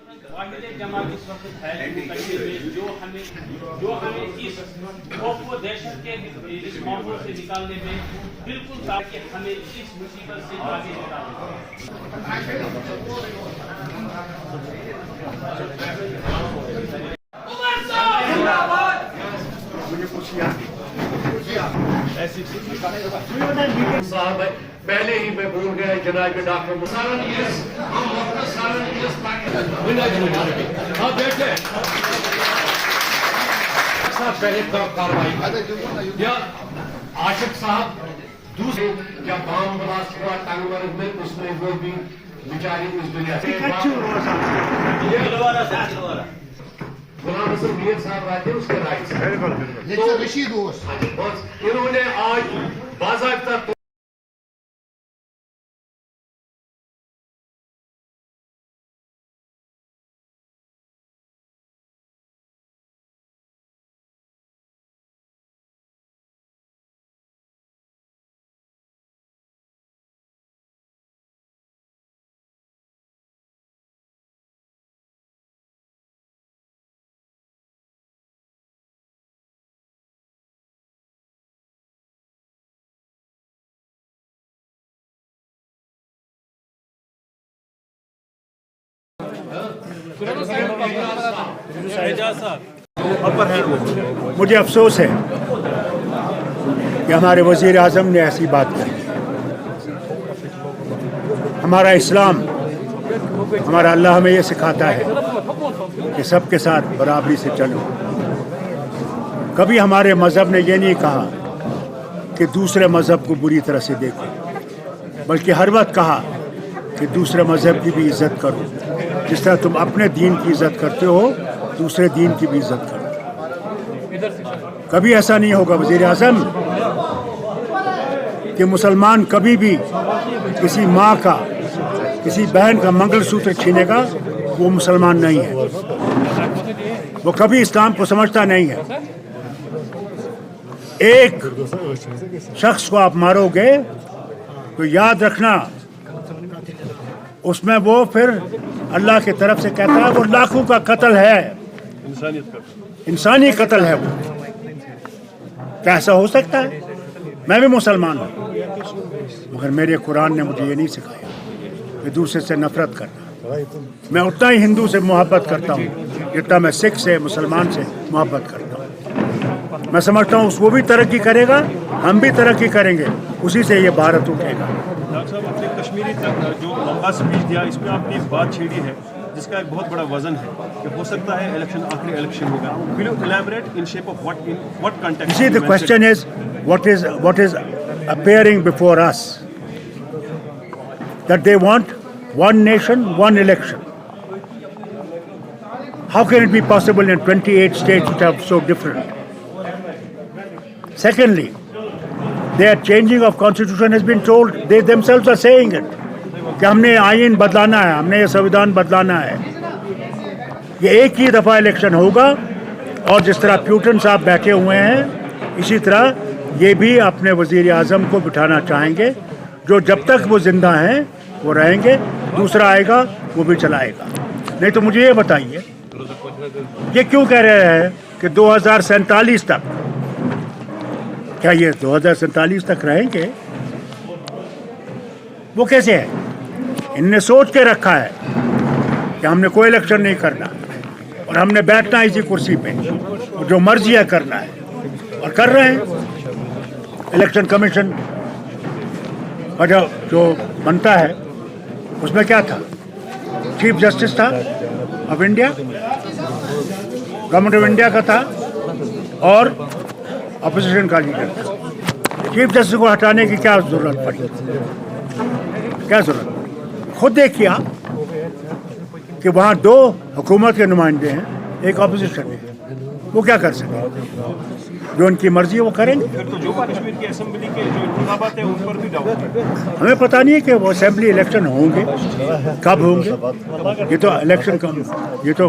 واحد جماعت اس وقت ہے کشمیر میں جو ہمیں اس خوف و دہشت کے اس ماحول سے نکالنے میں بالکل تاکہ ہمیں اس مصیبت سے آگے نکالیں. صاحب پہلے ہی میں بھول گیا جناب ڈاکٹر پہلے کاروائی یا عاشق صاحب دوسرے یا بام بلاسٹ ہوا ٹنگ مرگ میں اس میں وہ بھی بیچاری اس دنیا سے غلام حسن میر صاحب آئے تھے اس کے رائٹ سے رشید انہوں نے آج باضابطہ مجھے افسوس ہے کہ ہمارے وزیر اعظم نے ایسی بات کہی. ہمارا اسلام ہمارا اللہ ہمیں یہ سکھاتا ہے کہ سب کے ساتھ برابری سے چلو. کبھی ہمارے مذہب نے یہ نہیں کہا کہ دوسرے مذہب کو بری طرح سے دیکھو، بلکہ ہر وقت کہا کہ دوسرے مذہب کی بھی عزت کرو. جس طرح تم اپنے دین کی عزت کرتے ہو دوسرے دین کی بھی عزت کرو. کبھی ایسا نہیں ہوگا وزیر اعظم کہ مسلمان کبھی بھی کسی ماں کا کسی بہن کا منگل سوتر چھینے گا. وہ مسلمان نہیں ہے، وہ کبھی اسلام کو سمجھتا نہیں ہے. ایک شخص کو آپ مارو گے تو یاد رکھنا اس میں وہ پھر اللہ کی طرف سے کہتا ہے وہ لاکھوں کا قتل ہے، انسانی قتل ہے. وہ کیا ایسا ہو سکتا ہے؟ میں بھی مسلمان ہوں مگر میرے قرآن نے مجھے یہ نہیں سکھایا کہ دوسرے سے نفرت کرنا. میں اتنا ہی ہندو سے محبت کرتا ہوں جتنا میں سکھ سے مسلمان سے محبت کرتا ہوں. میں سمجھتا ہوں وہ بھی ترقی کرے گا، ہم بھی ترقی کریں گے، اسی سے یہ بھارت اٹھے گا. ڈاکٹر صاحب آپ نے کشمیری تک جو لمبا اسپیچ دیا اس میں آپ نے ایک بات چھیڑی ہے جس کا ایک بہت بڑا وزن ہے کہ ہو سکتا ہے الیکشن آخری الیکشن ہوگا. Will you elaborate in shape of what context? See, the question is what is appearing before us, that they want one nation, one election. How can it be possible in 28 states which are so different? Secondly, their changing of constitution has been told, they themselves are saying it, کہ ہم نے آئین بدلانا ہے، ہم نے یہ سویدھان بدلانا ہے. یہ ایک ہی دفعہ الیکشن ہوگا اور جس طرح پیوٹن صاحب بیٹھے ہوئے ہیں اسی طرح یہ بھی اپنے وزیر اعظم کو بٹھانا چاہیں گے. جو جب تک وہ زندہ ہیں وہ رہیں گے، دوسرا آئے گا وہ بھی چلائے گا. نہیں تو مجھے یہ بتائیے یہ کیوں کہہ رہے ہیں کہ 2047 تک، کیا یہ 2047 تک رہیں گے؟ وہ کیسے ہے؟ ان نے سوچ کے رکھا ہے کہ ہم نے کوئی الیکشن نہیں کرنا اور ہم نے بیٹھنا اسی کرسی پہ اور جو مرضی ہے کرنا ہے اور کر رہے ہیں. الیکشن کمیشن کا جو بنتا ہے اس میں کیا تھا؟ چیف جسٹس تھا of India, government of India کا تھا اور اپوزیشن کا لیڈر تھا. چیف جسٹس کو ہٹانے کی کیا ضرورت پڑی؟ کیا ضرورت پڑی؟ خود دیکھیے آپ کہ وہاں 2 حکومت کے نمائندے ہیں، ایک اپوزیشن ہے. وہ کیا کر سکتے ہیں؟ جو ان کی مرضی ہے وہ کریں گے. ہمیں پتہ نہیں ہے کہ وہ اسمبلی الیکشن ہوں گے، کب ہوں گے. یہ تو الیکشن کا یہ تو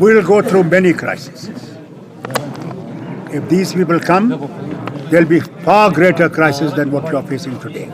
We will go through many crises. If these people come, there will be far greater crisis than what you are facing today.